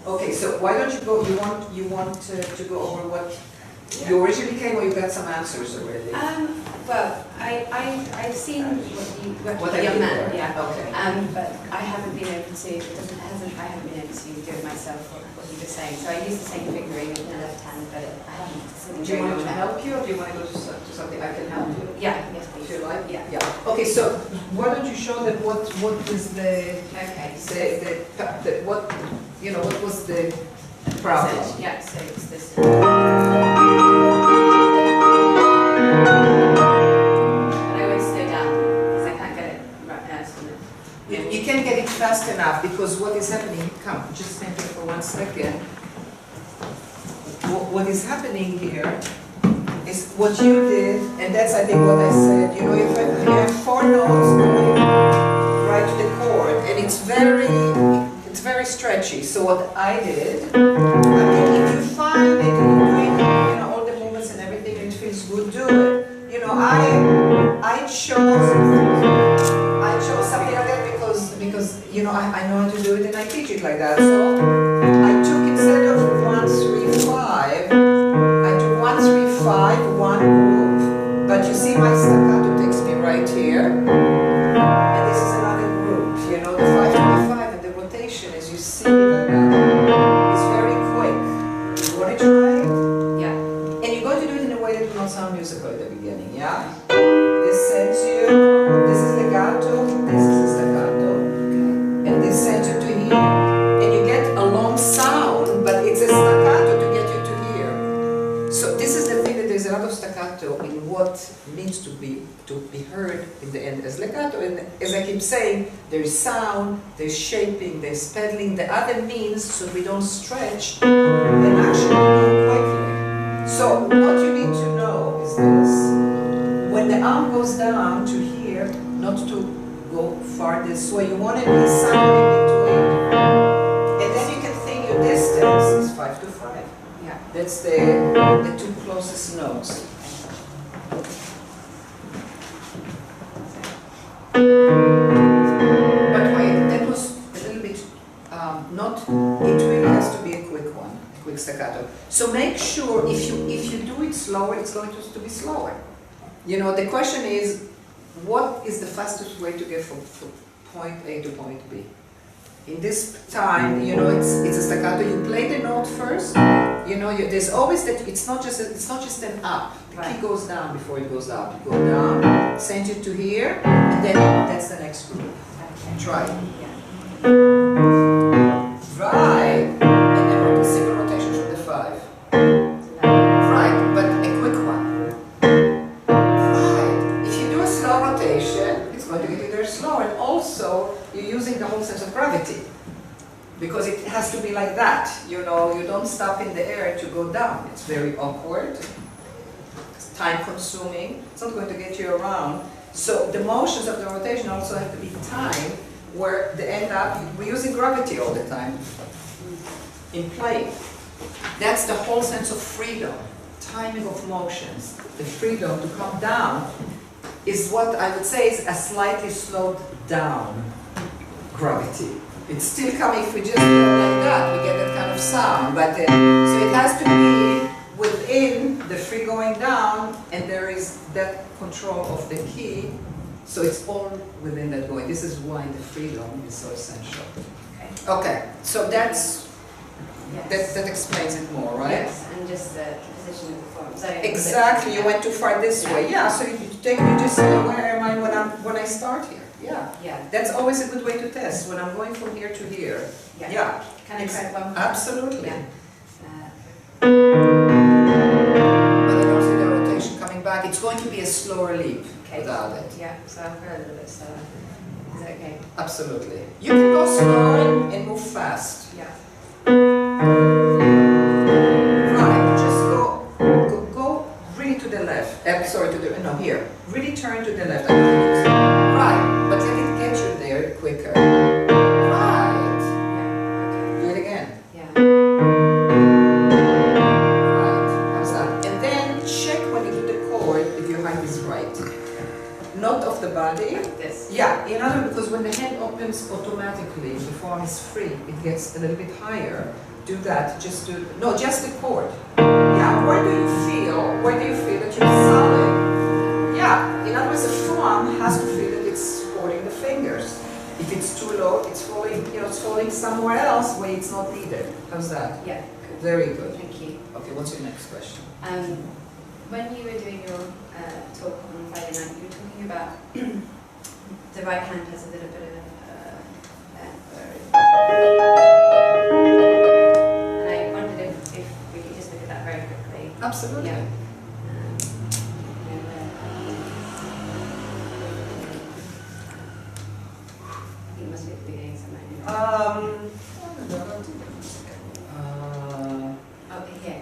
Okay, so why don't you go? You want to go over what you originally came, or you got some answers already? Well, I've seen what I young did man, there. yeah. Okay. But I haven't been able to. I haven't been able to do it myself. What you were saying. So I use the same fingering in the left hand, but I haven't. Do you want me to help you, or do you want to go to something I can help you? Yeah. Yes, please. If you like. Yeah. Yeah. Okay. So why don't you show them what is the what what was the problem? Yeah. So it's this. You can't get it fast enough because what is happening, come, just stand here for 1 second. What is happening here is what you did, and that's I think what I said, you know, if you have 4 notes going right to the chord, and it's very stretchy. So what I did, I think if you find that you're doing, you know, all the movements and everything, and it feels good, do it. You know, I chose something like that because you know I know how to do it and I teach it like that. So I took, instead of 1, 3, 5, I took 1, 3, 5, 1 group. But you see my staccato takes me right here, and this is another group. You know, the 5 to the 5 and the rotation, as you see, is very quick. You want to try it? Yeah. And you're going to do it in a way that will not sound musical at the beginning. Yeah. This sends you. This is legato. This is the staccato. And this sends you to here, and you get a long sound, but it's a staccato to get you to here. So this is the thing, that there's a lot of staccato in what needs to be heard in the end as legato. And as I keep saying, there's sound, there's shaping, there's pedaling, the other means, so we don't stretch and actually move quickly. So what you need to know is this: when the arm goes down to here, not to go far this way, you want to be somewhere in between, and then you can think your distance is 5 to 5. Yeah, that's the 2 closest notes. But wait, that was a little bit not. It really has to be a quick one, a quick staccato. So make sure if you do it slower, it's going to be slower. You know, the question is, what is the fastest way to get from point A to point B? In this time, you know, it's a staccato. You play the note first. You know, there's always that. It's not just an up. The key goes down before it goes up. You go down, send you to here, and then that's the next group. Okay. Try. Yeah. Right, and then a single rotation from the 5. Right, but a quick one. Right. If you do a slow rotation, it's going to get you there slow, and also you're using the whole sense of gravity, because it has to be like that. You know, you don't stop in the air to go down. It's very awkward. It's time-consuming. It's not going to get you around. So the motions of the rotation also have to be timed, where they end up, we're using gravity all the time in playing. That's the whole sense of freedom, timing of motions. The freedom to come down is what I would say is a slightly slowed down gravity. It's still coming. If we just go like that, we get that kind of sound. But so it has to be within the free going down, and there is that control of the key. So it's all within that going. This is why the freedom is so essential. Okay. Okay. So that's that explains it more, right? Yes, and just the position of the form. So exactly. You went too far this way. Yeah. So you just say, where am I when I start here? Yeah. Yeah. That's always a good way to test, when I'm going from here to here. Yeah. Yeah. Can I try one? Absolutely. Yeah. But I don't see the rotation coming back. It's going to be a slower leap without it. Yeah. So I'll go a little bit slower. Is that okay? Absolutely. You can go slower and move fast. Yeah. Right. Just go really to the left. Sorry, here. Really turn to the left. Right. But let it get you there quicker. Right. Yeah. Okay. Do it again. Yeah. Right. How's that? And then check when you do the chord if your height is right. Not of the body. Like this. Yeah. In other words, because when the hand opens happens automatically. The form is free. It gets a little bit higher. Do that. Just do no, just the chord. Yeah. Where do you feel? Where do you feel that you're solid? Yeah. In other words, the form has to feel that it's supporting the fingers. If it's too low, it's falling. You know, it's falling somewhere else where it's not needed. How's that? Yeah. Good. Very good. Thank you. Okay. What's your next question? When you were doing your talk on Friday night, you were talking about the right hand has a little bit of and I wondered if we could just look at that very quickly. Absolutely. Yeah. It must be at the beginning somewhere. Oh, here.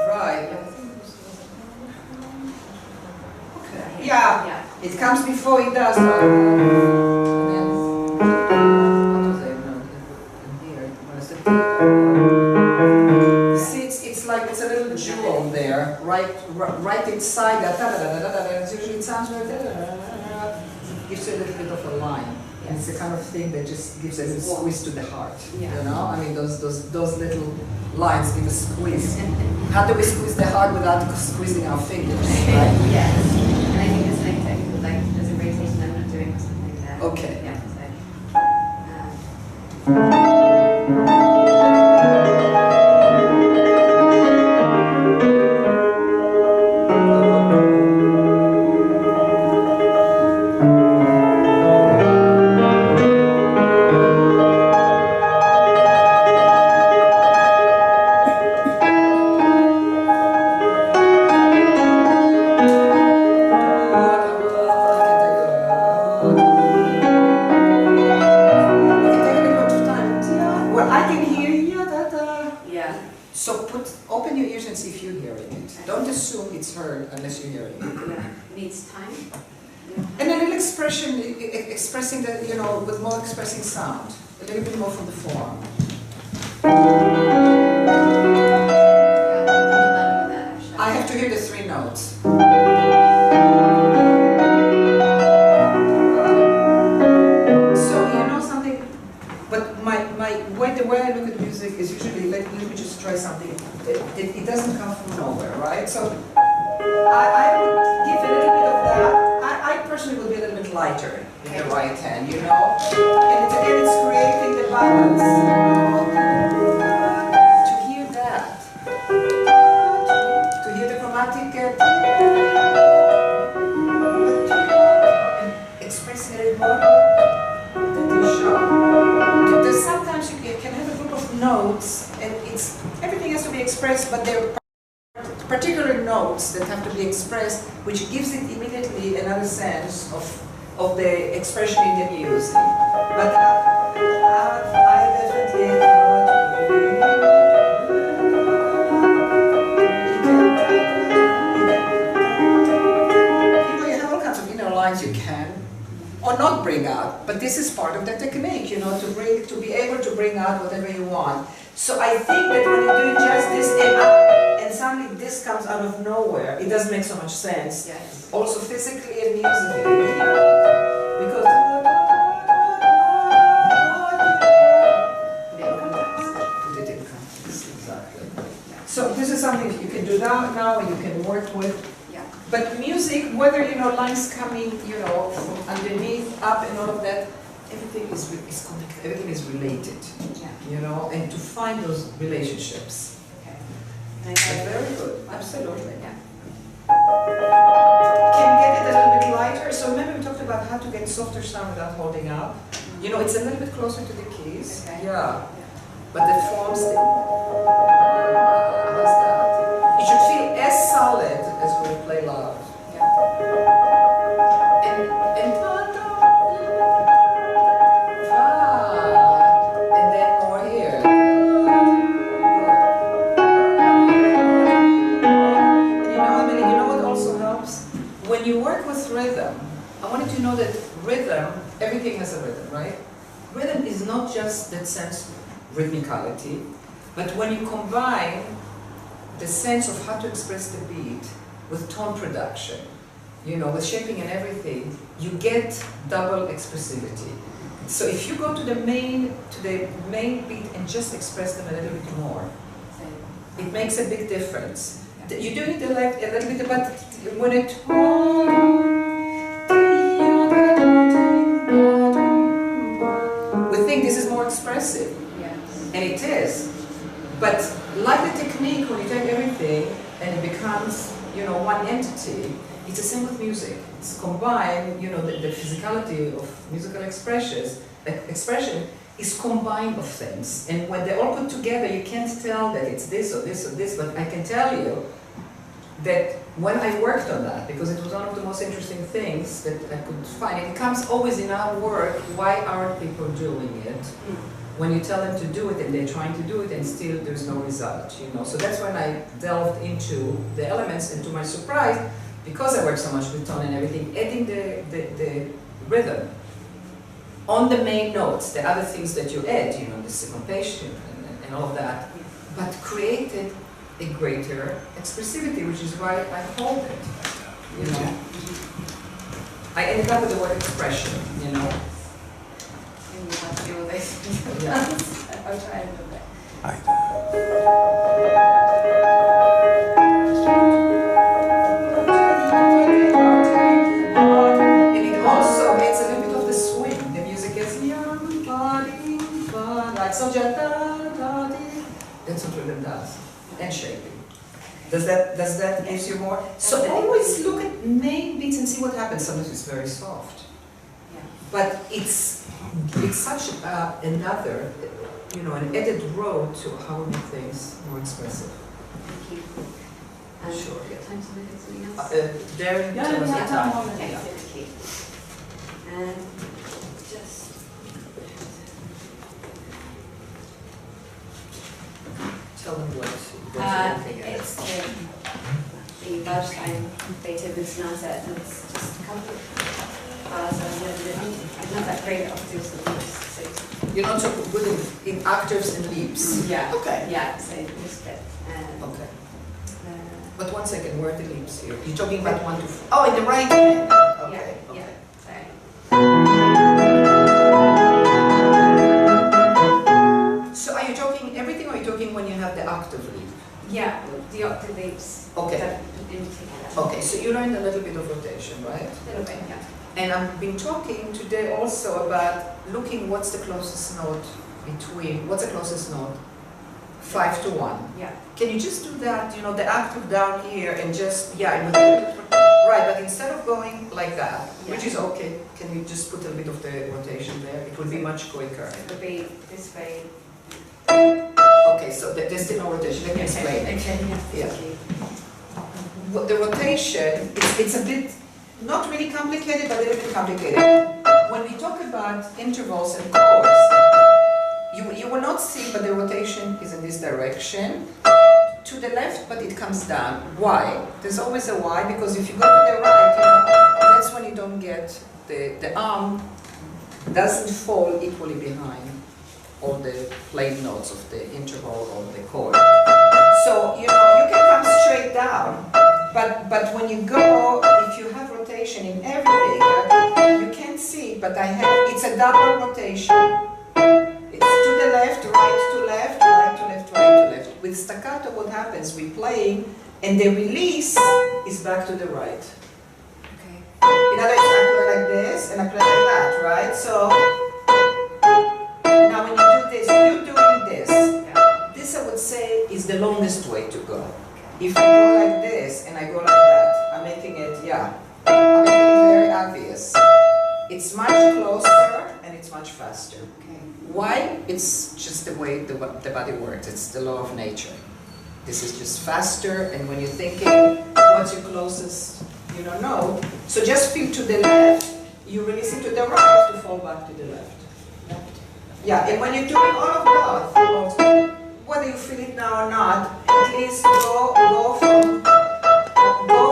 Right. Okay. Yeah. Yeah. It comes before it does. And then, what was I know? Here, where's it? You see, it's like it's a little jewel there, right inside that. Usually it sounds like gives you a little bit of a line. And it's the kind of thing that just gives a little squeeze to the heart. Yeah. You know, I mean, those little lines give a squeeze. How do we squeeze the heart without squeezing our fingers? Right? Yes. And I think it's like there's a rotation I'm not doing or something there. Okay. Yeah. Open your ears and see if you're hearing it. Don't assume it's heard unless you're hearing it. Yeah. Needs time. And a little expression, expressing that, you know, with more expressing sound. A little bit more from the form. I have to hear the three notes. So, you know something? But the way I look at music is usually, let me just try something. It doesn't come from nowhere, right? So I would give a little bit of that. I personally would be a little bit lighter in the right hand, you know? And again, it's creating the balance, you know? To hear that. To hear the chromatic expressing a little more. Sometimes you can have a group of notes, and everything has to be expressed, but there are particular notes that have to be expressed, which gives it immediately another sense of the expression in the music. But I definitely you have all kinds of inner lines you can or not bring out, but this is part of the technique, you know, to be able to bring out whatever you want. So I think that when you're doing just this and suddenly this comes out of nowhere, it doesn't make so much sense. Yes. Also physically and musically, because put it in context, exactly. So this is something you can do now, you can work with. But music, whether, you know, lines coming, you know, from underneath, up and all of that, everything is connected, everything is related, you know, and to find those relationships. Okay. Very good, absolutely. Yeah. Can you get it a little bit lighter? So remember we talked about how to get softer sound without holding up. You know, it's a little bit closer to the keys. Okay. Yeah. But the form still. How's that? It should feel as solid as we play loud. Yeah. And then more here. And you know what also helps? When you work with rhythm, I wanted to know that rhythm, everything has a rhythm, right? Rhythm is not just that sense of rhythmicality, but when you combine the sense of how to express the beat with tone production, you know, with shaping and everything, you get double expressivity. So if you go to the main beat and just express them a little bit more, it makes a big difference. You're doing it like a little bit, but when it we think this is more expressive, and it is. But like the technique, when you take everything and it becomes, you know, one entity, it's the same with music. It's combined, you know, the physicality of musical expression is combined of things. And when they're all put together, you can't tell that it's this or this or this, but I can tell you that when I worked on that, because it was one of the most interesting things that I could find, it comes always in our work, why aren't people doing it? When you tell them to do it and they're trying to do it and still there's no result, you know. So that's when I delved into the elements, and to my surprise, because I work so much with tone and everything, adding the rhythm on the main notes, the other things that you add, you know, the syncopation and all of that, but created a greater expressivity, which is why I called it, you know. I ended up with the word expression, you know. And you have to deal with this. Yeah. I'll try a little bit. And it also adds a little bit of the swing. The music is like so that's what rhythm does. And shaping. Does that gives you more? So always look at main beats and see what happens. Sometimes it's very soft. Yeah. But it's such another, you know, an added road to how we make things more expressive. Thank you. Sure. Got time to look at something else? Darren, Yeah, tell us we the have time. time. Okay, thank you. And just Tell them what you're looking at. it's the Golandsky Beethoven Sonata, and it's just a couple of bars I'm not that great at octaves and leaps, so You're not so good in octaves and leaps. yeah, Okay. yeah, so just a bit. Okay. But 1 second, where are the leaps here? You're talking about 1 to 4. Oh, in the right hand. Okay. Yeah, Okay. sorry. So are you talking everything, or are you talking when you have the octave leap? Yeah, the octave leaps. Okay. In particular. Okay, so you learned a little bit of rotation, right? A little bit, yeah. And I've been talking today also about looking what's the closest note between, what's the closest note? 5 to 1. Yeah. Can you just do that, you know, the octave down here and just, right, but instead of going like that, which is okay, can you just put a bit of the rotation there? It will be much quicker. It would be this way. Okay, so there's still no rotation. Let me explain. Okay, Yeah. thank you. The rotation, it's a bit, not really complicated, but a little bit complicated. When we talk about intervals and chords, you will not see, but the rotation is in this direction. To the left, but it comes down. Why? There's always a why, because if you go to the right, you know, that's when you don't get, the arm doesn't fall equally behind all the played notes of the interval or the chord. So, you know, you can come straight down, but when you go, if you have rotation in everything, you can't see it, but it's a double rotation. It's to the left, right to left, right to left, right to left. With staccato, what happens? We're playing, and the release is back to the right. Okay. In other words, I play like this, and I play like that, right? So, now when you do this, you're doing this. Yeah. This, I would say, is the longest way to go. If I go like this, and I go like that, I'm making it, I'm making it very obvious. It's much closer, and it's much faster. Okay. Why? It's just the way the body works. It's the law of nature. This is just faster, and when you're thinking, what's your closest, you don't know. So just feel to the left, you release it to the right to fall back to the left. Yeah, and when you're doing all of both, whether you feel it now or not, at least go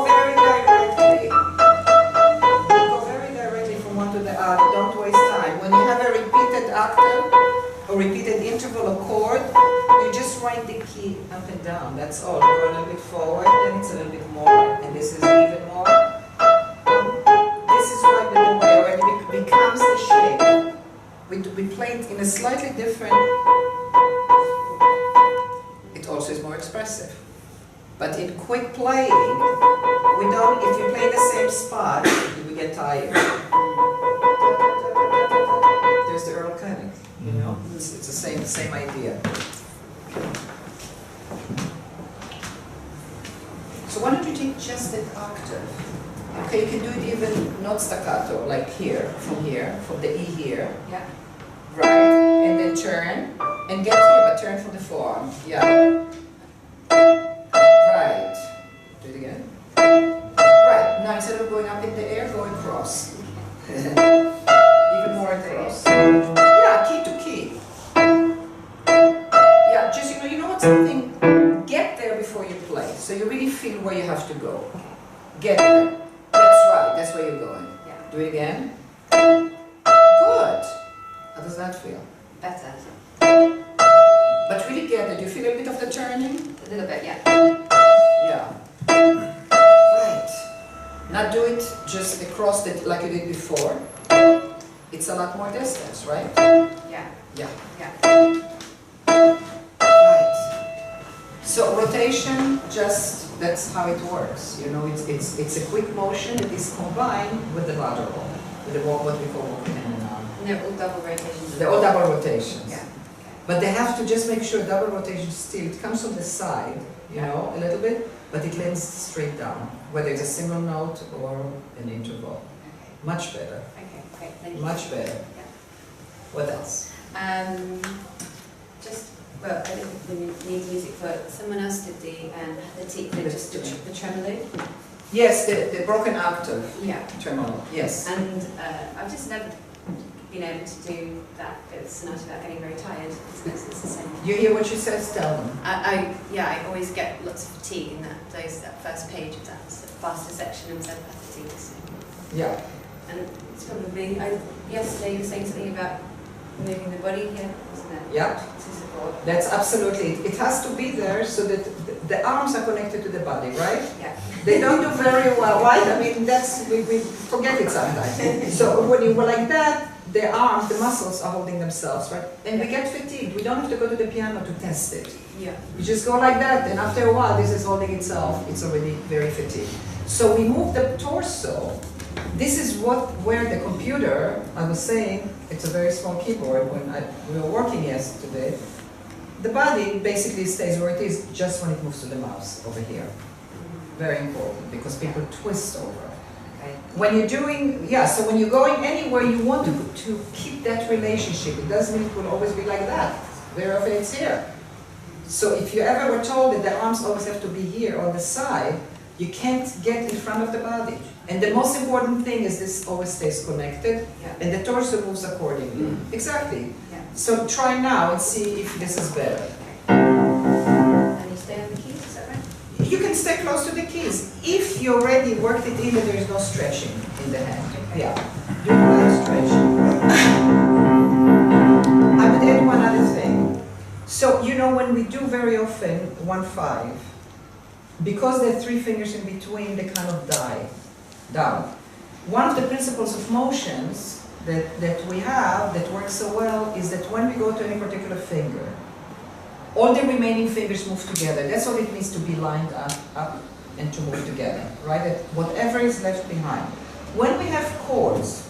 very directly. Go very directly from one to the other. Don't waste time. When you have a repeated octave or repeated interval or chord, you just write the key up and down. That's all. Go a little bit forward, then it's a little bit more, and this is even more. This is what the way already becomes the shape. we play it in a slightly different, it also is more expressive. But in quick playing, we don't, if you play the same spot, we get tired. There's the Earl Koenig, you know? It's the same idea. So why don't you take just that octave? Okay, you can do it even not staccato, like here, from the E here. Yeah. Right, and then turn, and get here, but turn for the forearm. Yeah. Right. Do it again. Right, now instead of going up in the air, go across. Even more across. Yeah, key to key. Yeah, just, you know what, something, get there before you play, so you really feel where you have to go. Get there. That's right, that's where you're going. Yeah. Do it again. Good. How does that feel? Better. But really get it. Do you feel a bit of the turning? A little bit, yeah. Yeah. Right. Now do it just across it like you did before. It's a lot more distance, right? Yeah. Yeah. Yeah. Right. So rotation, just that's how it works. You know, it's a quick motion that is combined with the lateral, with the what we call walking hand and arm. And they're all double rotations. They're all double rotations. Yeah. But they have to just make sure double rotation still, it comes from the side, you know, a little bit, but it lands straight down, whether it's a single note or an interval. Okay. Much better. Okay, great, thank you. Much better. Yeah. What else? Just, well, I think we need music for, someone else did the tremolo. Yes, the broken octave. Yeah. Tremolo, yes. And I've just never been able to do that bit sonata without getting very tired. It's the same. You hear what she says, tell them. I always get lots of fatigue in that first page of that faster section and said fatigue. So. Yeah. And it's probably, yesterday you were saying something about moving the body here, wasn't it? Yeah. To support. That's absolutely it. It has to be there so that the arms are connected to the body, right? Yeah. They don't do very well, right? I mean, we forget it sometimes. So when you were like that, the arms, the muscles are holding themselves, right? And we get fatigued. We don't have to go to the piano to test it. Yeah. You just go like that, and after a while, this is holding itself. It's already very fatigued. So we move the torso. This is where the computer, I was saying, it's a very small keyboard when we were working yesterday. The body basically stays where it is just when it moves to the mouse over here. Very important because people twist over. Okay. When you're doing, so when you're going anywhere, you want to keep that relationship. It doesn't mean it will always be like that. Very often it's here. So if you ever were told that the arms always have to be here on the side, you can't get in front of the body. And the most important thing is this always stays connected, and the torso moves accordingly. Exactly. Yeah. So try now and see if this is better. And you stay on the keys, is that right? You can stay close to the keys. If you already worked it in, there is no stretching in the hand. Yeah. Do a light stretching. I would add one other thing. So, you know, when we do very often 1-5, because there are 3 fingers in between, they kind of die down. One of the principles of motions that we have that works so well is that when we go to any particular finger, all the remaining fingers move together. That's what it means to be lined up and to move together, right? That whatever is left behind. When we have chords,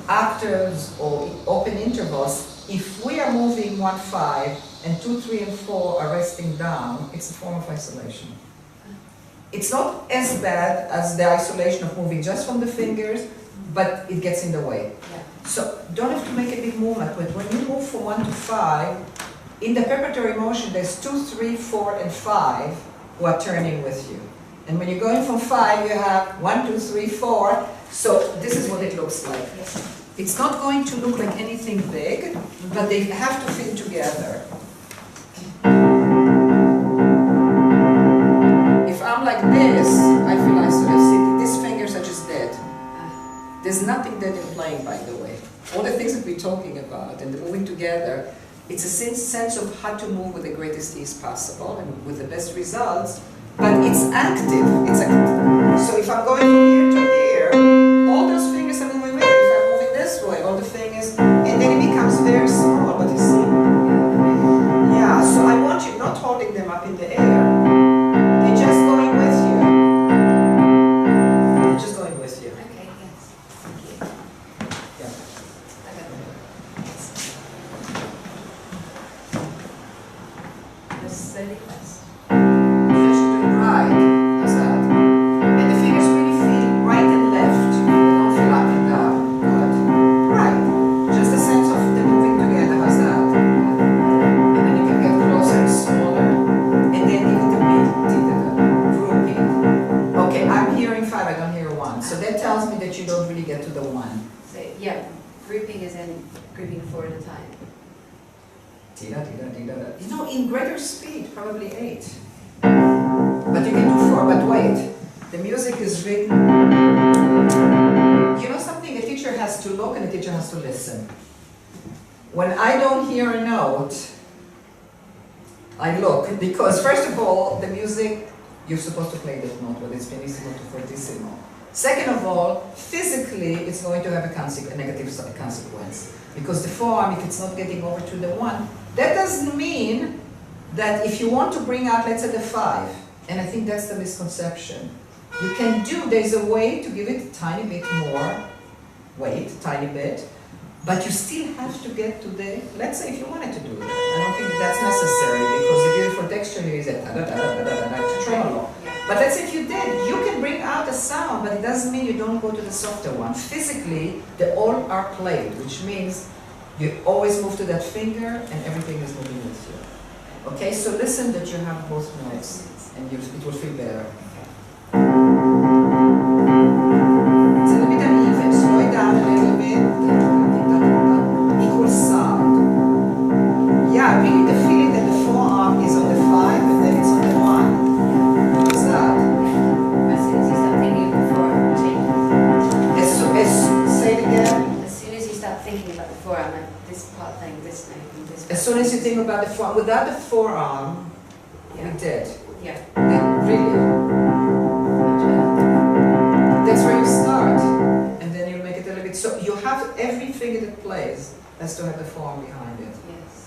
octaves or open intervals, if we are moving 1-5 and 2, 3, and 4 are resting down, it's a form of isolation. It's not as bad as the isolation of moving just from the fingers, but it gets in the way. Yeah. So don't have to make a big movement, but when you move from 1 to 5, in the preparatory motion, there's 2, 3, 4, and 5 who are turning with you. And when you're going from 5, you have 1, 2, 3, 4. So this is what it looks like. Yes. It's not going to look like anything big, but they have to fit together. If I'm like this, I feel isolated. See, these fingers are just dead. There's nothing dead in playing, by the way. All the things that we're talking about and the moving together, it's a sense of how to move with the greatest ease possible and with the best results, but it's active. It's active. So if I'm going from here to here, all those fingers are moving with it. If I'm moving this way, all the fingers, and then slowly press. Right, how's that? And the fingers really feel right and left, they don't feel up and down. Good. Right. Just a sense of them moving together, how's that? And then you can get closer and smaller. And then give it a beat, grouping. Okay, I'm hearing 5, I don't hear 1. So that tells me that you don't really get to the 1. So yeah, grouping is in grouping 4 at a time. You know, in greater speed, probably 8. But you can do 4, but wait. The music is written. You know something? A teacher has to look and a teacher has to listen. When I don't hear a note, I look. Because first of all, the music, you're supposed to play that note, whether it's pianissimo to fortissimo. Second of all, physically, it's going to have a negative consequence. Because the forearm, if it's not getting over to the 1, that doesn't mean that if you want to bring out, let's say, the 5, and I think that's the misconception. You can do, there's a way to give it a tiny bit more weight, tiny bit, but you still have to get to the, let's say if you wanted to do that. I don't think that's necessary because the beautiful texture here is a tremolo. But let's say if you did, you can bring out a sound, but it doesn't mean you don't go to the softer one. Physically, they all are played, which means you always move to that finger and everything is moving with you. Okay, so listen that you have both notes and it will feel better. It's a little bit uneven, slow it down a little bit. Equal sound. Yeah, really the feeling that the forearm is on the 5 and then it's on the 1. What's that? As soon as you start thinking of the forearm, Say it again. as soon as you start thinking about the forearm, like this part thing, this note, and this. As soon as you think about the forearm, without the forearm, Yeah. you're dead. Yeah. Then really, that's where you start, and then you make it a little bit. So you have every finger that plays has to have the forearm behind it. Yes.